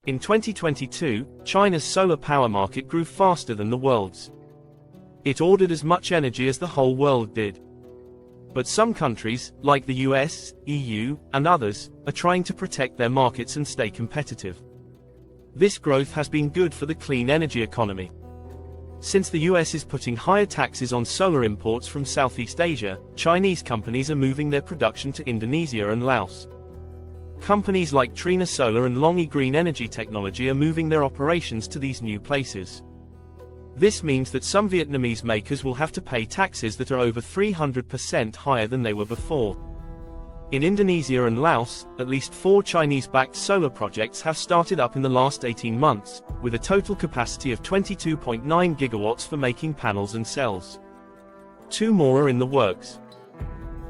In 2022, China's solar power market grew faster than the world's. It ordered as much energy as the whole world did. But some countries, like the US, EU, and others, are trying to protect their markets and stay competitive. This growth has been good for the clean energy economy. Since the US is putting higher taxes on solar imports from Southeast Asia, Chinese companies are moving their production to Indonesia and Laos. Companies like Trina Solar and Longi Green Energy Technology are moving their operations to these new places. This means that some Vietnamese makers will have to pay taxes that are over 300% higher than they were before. In Indonesia and Laos, at least 4 Chinese-backed solar projects have started up in the last 18 months, with a total capacity of 22.9 gigawatts for making panels and cells. 2 more are in the works.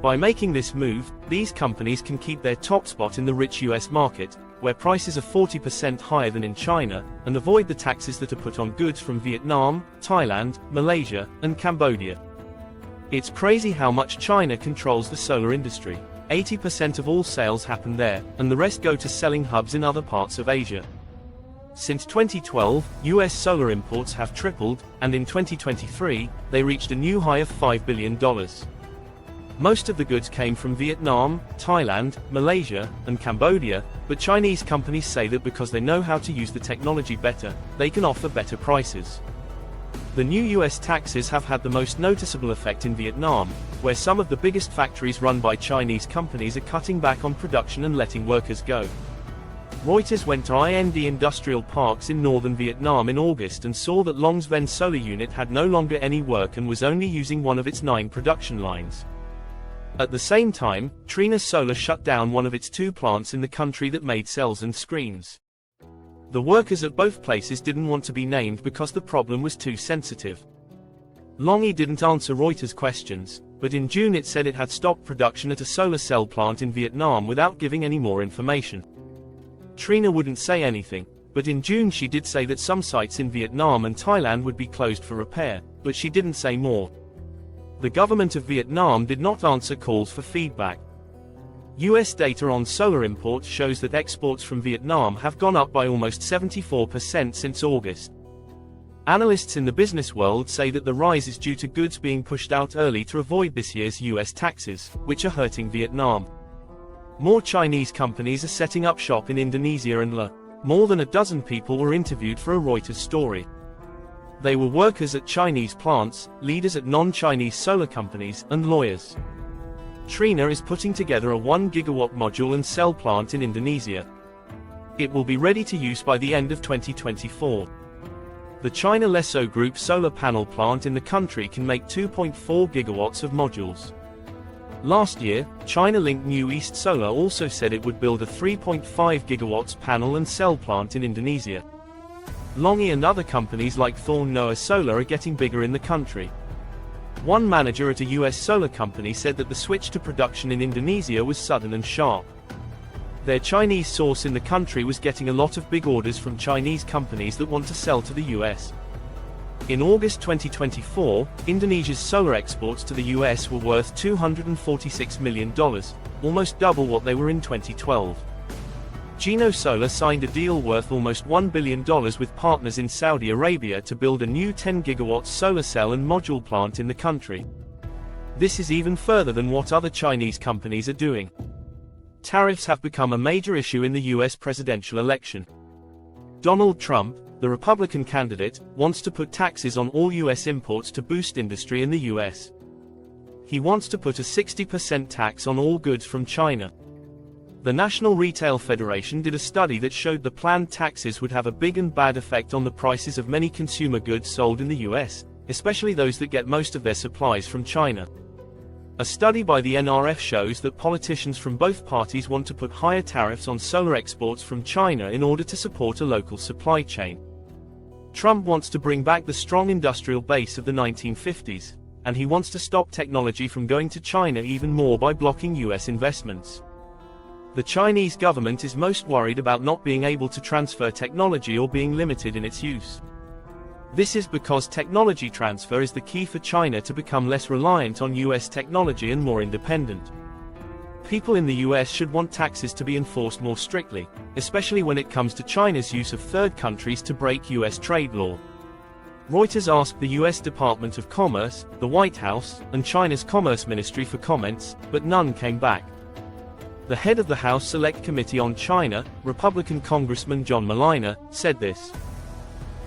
By making this move, these companies can keep their top spot in the rich US market, where prices are 40% higher than in China, and avoid the taxes that are put on goods from Vietnam, Thailand, Malaysia, and Cambodia. It's crazy how much China controls the solar industry. 80% of all sales happen there, and the rest go to selling hubs in other parts of Asia. Since 2012, US solar imports have tripled, and in 2023, they reached a new high of $5 billion. Most of the goods came from Vietnam, Thailand, Malaysia, and Cambodia, but Chinese companies say that because they know how to use the technology better, they can offer better prices. The new US taxes have had the most noticeable effect in Vietnam, where some of the biggest factories run by Chinese companies are cutting back on production and letting workers go. Reuters went to IND industrial parks in northern Vietnam in August and saw that Long Ven solar unit had no longer any work and was only using one of its 9 production lines. At the same time, Trina Solar shut down one of its 2 plants in the country that made cells and screens. The workers at both places didn't want to be named because the problem was too sensitive. Longi didn't answer Reuters' questions, but in June it said it had stopped production at a solar cell plant in Vietnam without giving any more information. Trina wouldn't say anything, but in June she did say that some sites in Vietnam and Thailand would be closed for repair, but she didn't say more. The government of Vietnam did not answer calls for feedback. US data on solar imports shows that exports from Vietnam have gone up by almost 74% since August. Analysts in the business world say that the rise is due to goods being pushed out early to avoid this year's US taxes, which are hurting Vietnam. More Chinese companies are setting up shop in Indonesia and Laos. More than a dozen people were interviewed for a Reuters story. They were workers at Chinese plants, leaders at non-Chinese solar companies, and lawyers. Trina is putting together a 1 gigawatt module and cell plant in Indonesia. It will be ready to use by the end of 2024. The China Leso Group solar panel plant in the country can make 2.4 gigawatts of modules. Last year, China Link New East Solar also said it would build a 3.5 gigawatts panel and cell plant in Indonesia. Longi and other companies like Thorn Noah Solar are getting bigger in the country. One manager at a US solar company said that the switch to production in Indonesia was sudden and sharp. Their Chinese source in the country was getting a lot of big orders from Chinese companies that want to sell to the US. In August 2024, Indonesia's solar exports to the US were worth $246 million, almost double what they were in 2012. Geno Solar signed a deal worth almost $1 billion with partners in Saudi Arabia to build a new 10 gigawatt solar cell and module plant in the country. This is even further than what other Chinese companies are doing. Tariffs have become a major issue in the US presidential election. Donald Trump, the Republican candidate, wants to put taxes on all US imports to boost industry in the US. He wants to put a 60% tax on all goods from China. The National Retail Federation did a study that showed the planned taxes would have a big and bad effect on the prices of many consumer goods sold in the US, especially those that get most of their supplies from China. A study by the NRF shows that politicians from both parties want to put higher tariffs on solar exports from China in order to support a local supply chain. Trump wants to bring back the strong industrial base of the 1950s, and he wants to stop technology from going to China even more by blocking US investments. The Chinese government is most worried about not being able to transfer technology or being limited in its use. This is because technology transfer is the key for China to become less reliant on US technology and more independent. People in the US should want taxes to be enforced more strictly, especially when it comes to China's use of third countries to break US trade law. Reuters asked the US Department of Commerce, the White House, and China's Commerce Ministry for comments, but none came back. The head of the House Select Committee on China, Republican Congressman John Malina, said this.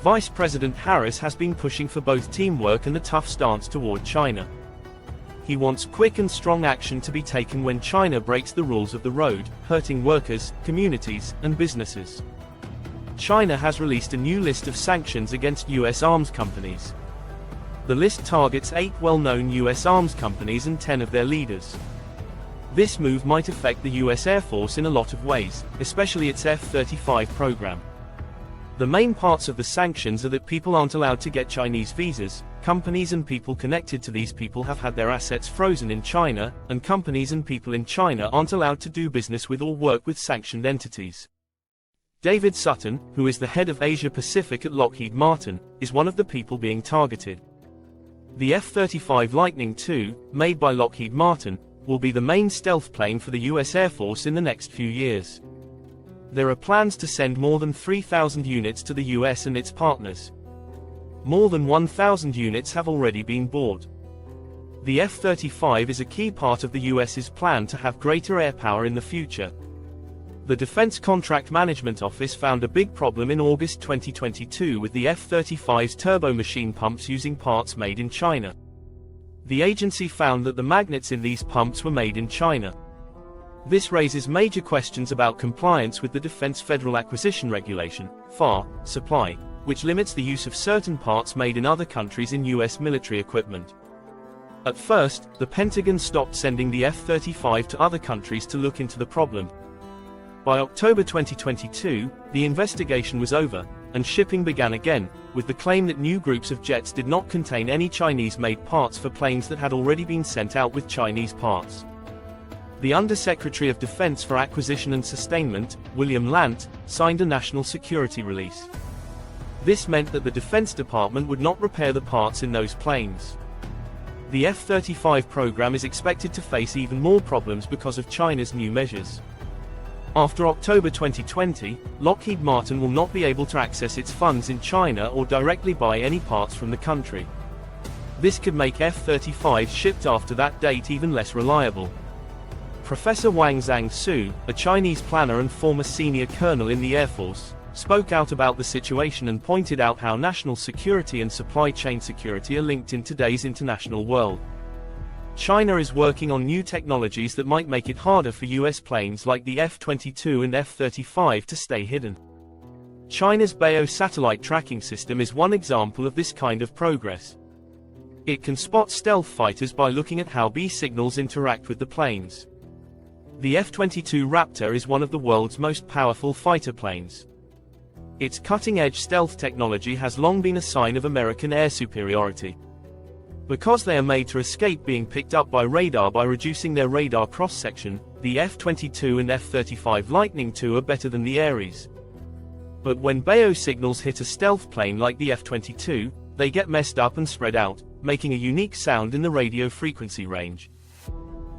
Vice President Harris has been pushing for both teamwork and a tough stance toward China. He wants quick and strong action to be taken when China breaks the rules of the road, hurting workers, communities, and businesses. China has released a new list of sanctions against US arms companies. The list targets 8 well-known US arms companies and 10 of their leaders. This move might affect the US Air Force in a lot of ways, especially its F-35 program. The main parts of the sanctions are that people aren't allowed to get Chinese visas, companies and people connected to these people have had their assets frozen in China, and companies and people in China aren't allowed to do business with or work with sanctioned entities. David Sutton, who is the head of Asia Pacific at Lockheed Martin, is one of the people being targeted. The F-35 Lightning II, made by Lockheed Martin, will be the main stealth plane for the US Air Force in the next few years. There are plans to send more than 3,000 units to the US and its partners. More than 1,000 units have already been bought. The F-35 is a key part of the US's plan to have greater air power in the future. The Defense Contract Management Office found a big problem in August 2022 with the F-35's turbomachine pumps using parts made in China. The agency found that the magnets in these pumps were made in China. This raises major questions about compliance with the Defense Federal Acquisition Regulation, FAR, supply, which limits the use of certain parts made in other countries in US military equipment. At first, the Pentagon stopped sending the F-35 to other countries to look into the problem. By October 2022, the investigation was over, and shipping began again, with the claim that new groups of jets did not contain any Chinese-made parts for planes that had already been sent out with Chinese parts. The Undersecretary of Defense for Acquisition and Sustainment, William Lant, signed a national security release. This meant that the Defense Department would not repair the parts in those planes. The F-35 program is expected to face even more problems because of China's new measures. After October 2020, Lockheed Martin will not be able to access its funds in China or directly buy any parts from the country. This could make F-35 shipped after that date even less reliable. Professor Wang Zhangsu, a Chinese planner and former senior colonel in the Air Force, spoke out about the situation and pointed out how national security and supply chain security are linked in today's international world. China is working on new technologies that might make it harder for US planes like the F-22 and F-35 to stay hidden. China's Beidou satellite tracking system is one example of this kind of progress. It can spot stealth fighters by looking at how B signals interact with the planes. The F-22 Raptor is one of the world's most powerful fighter planes. Its cutting-edge stealth technology has long been a sign of American air superiority. Because they are made to escape being picked up by radar by reducing their radar cross-section, the F-22 and F-35 Lightning II are better than the Ares. But when Beidou signals hit a stealth plane like the F-22, they get messed up and spread out, making a unique sound in the radio frequency range.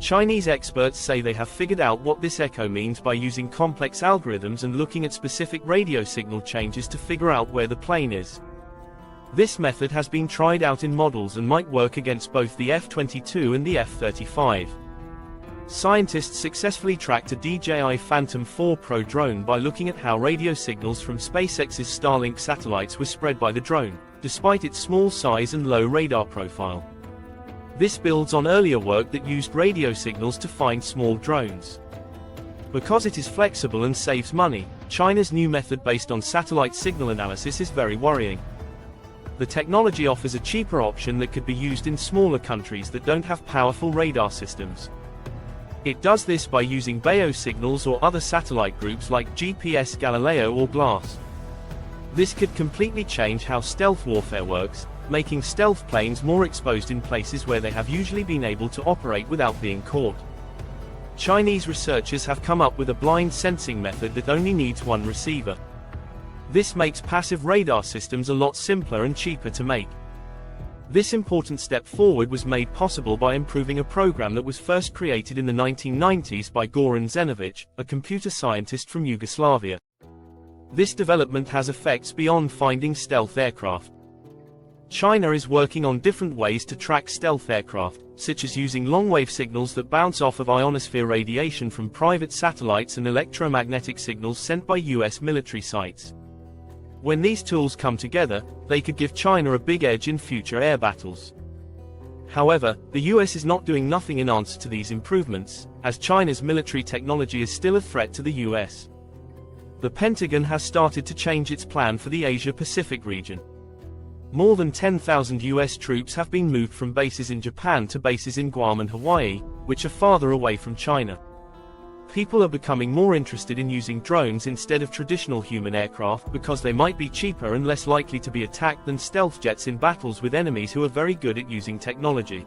Chinese experts say they have figured out what this echo means by using complex algorithms and looking at specific radio signal changes to figure out where the plane is. This method has been tried out in models and might work against both the F-22 and the F-35. Scientists successfully tracked a DJI Phantom 4 Pro drone by looking at how radio signals from SpaceX's Starlink satellites were spread by the drone, despite its small size and low radar profile. This builds on earlier work that used radio signals to find small drones. Because it is flexible and saves money, China's new method based on satellite signal analysis is very worrying. The technology offers a cheaper option that could be used in smaller countries that don't have powerful radar systems. It does this by using Beidou signals or other satellite groups like GPS Galileo or GLASS. This could completely change how stealth warfare works, making stealth planes more exposed in places where they have usually been able to operate without being caught. Chinese researchers have come up with a blind sensing method that only needs one receiver. This makes passive radar systems a lot simpler and cheaper to make. This important step forward was made possible by improving a program that was first created in the 1990s by Goran Zenovic, a computer scientist from Yugoslavia. This development has effects beyond finding stealth aircraft. China is working on different ways to track stealth aircraft, such as using long-wave signals that bounce off of ionosphere radiation from private satellites and electromagnetic signals sent by US military sites. When these tools come together, they could give China a big edge in future air battles. However, the US is not doing nothing in answer to these improvements, as China's military technology is still a threat to the US. The Pentagon has started to change its plan for the Asia-Pacific region. More than 10,000 US troops have been moved from bases in Japan to bases in Guam and Hawaii, which are farther away from China. People are becoming more interested in using drones instead of traditional human aircraft because they might be cheaper and less likely to be attacked than stealth jets in battles with enemies who are very good at using technology.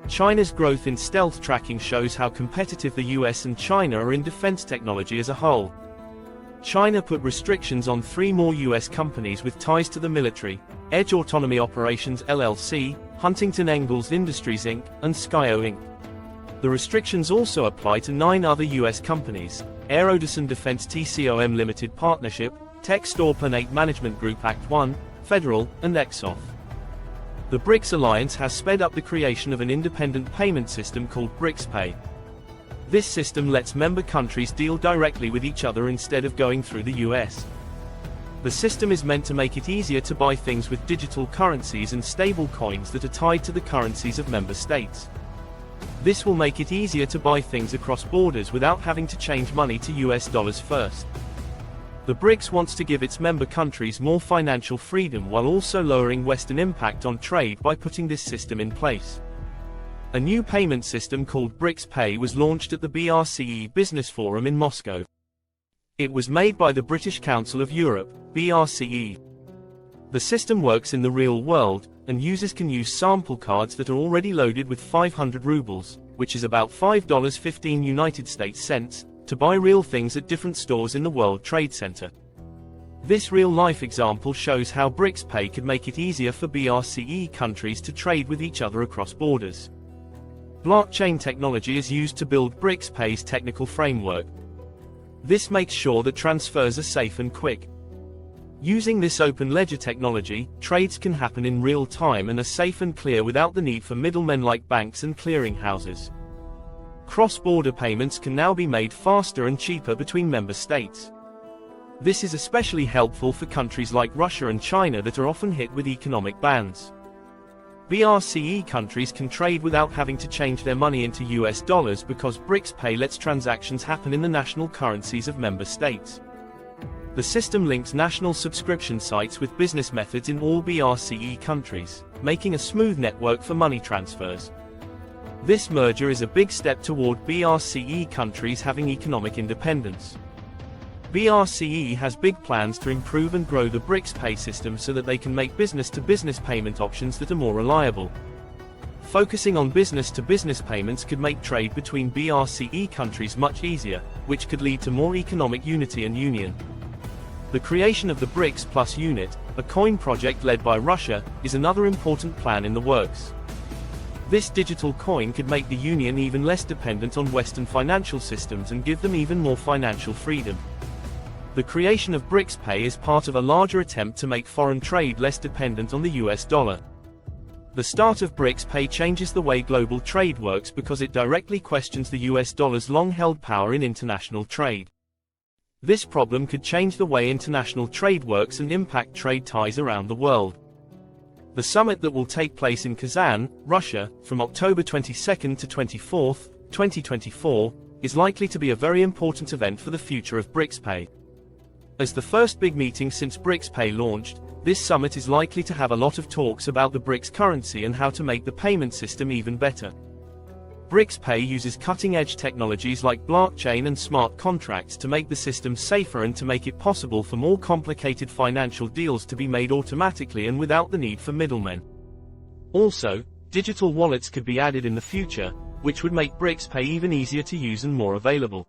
China's growth in stealth tracking shows how competitive the US and China are in defense technology as a whole. China put restrictions on 3 more US companies with ties to the military: Edge Autonomy Operations LLC, Huntington Ingalls Industries Inc., and Skyo Inc. The restrictions also apply to 9 other US companies: Aerodeson Defense TCOM Limited Partnership, Techstorp and 8 Management Group Act 1, Federal, and Exoff. The BRICS alliance has sped up the creation of an independent payment system called BRICS Pay. This system lets member countries deal directly with each other instead of going through the US. The system is meant to make it easier to buy things with digital currencies and stable coins that are tied to the currencies of member states. This will make it easier to buy things across borders without having to change money to US dollars first. The BRICS wants to give its member countries more financial freedom while also lowering Western impact on trade by putting this system in place. A new payment system called BRICS Pay was launched at the BRCE Business Forum in Moscow. It was made by the British Council of Europe, BRCE. The system works in the real world, and users can use sample cards that are already loaded with 500 rubles, which is about $5.15 United States cents, to buy real things at different stores in the World Trade Center. This real-life example shows how BRICS Pay could make it easier for BRCE countries to trade with each other across borders. Blockchain technology is used to build BRICS Pay's technical framework. This makes sure that transfers are safe and quick. Using this open ledger technology, trades can happen in real time and are safe and clear without the need for middlemen like banks and clearing houses. Cross-border payments can now be made faster and cheaper between member states. This is especially helpful for countries like Russia and China that are often hit with economic bans. BRCE countries can trade without having to change their money into US dollars because BRICS Pay lets transactions happen in the national currencies of member states. The system links national subscription sites with business methods in all BRCE countries, making a smooth network for money transfers. This merger is a big step toward BRCE countries having economic independence. BRCE has big plans to improve and grow the BRICS Pay system so that they can make business-to-business payment options that are more reliable. Focusing on business-to-business payments could make trade between BRCE countries much easier, which could lead to more economic unity and union. The creation of the BRICS Plus unit, a coin project led by Russia, is another important plan in the works. This digital coin could make the Union even less dependent on Western financial systems and give them even more financial freedom. The creation of BRICS Pay is part of a larger attempt to make foreign trade less dependent on the US dollar. The start of BRICS Pay changes the way global trade works because it directly questions the US dollar's long-held power in international trade. This problem could change the way international trade works and impact trade ties around the world. The summit that will take place in Kazan, Russia, from October 22nd to 24th, 2024, is likely to be a very important event for the future of BRICS Pay. As the first big meeting since BRICS Pay launched, this summit is likely to have a lot of talks about the BRICS currency and how to make the payment system even better. BRICS Pay uses cutting-edge technologies like blockchain and smart contracts to make the system safer and to make it possible for more complicated financial deals to be made automatically and without the need for middlemen. Also, digital wallets could be added in the future, which would make BRICS Pay even easier to use and more available.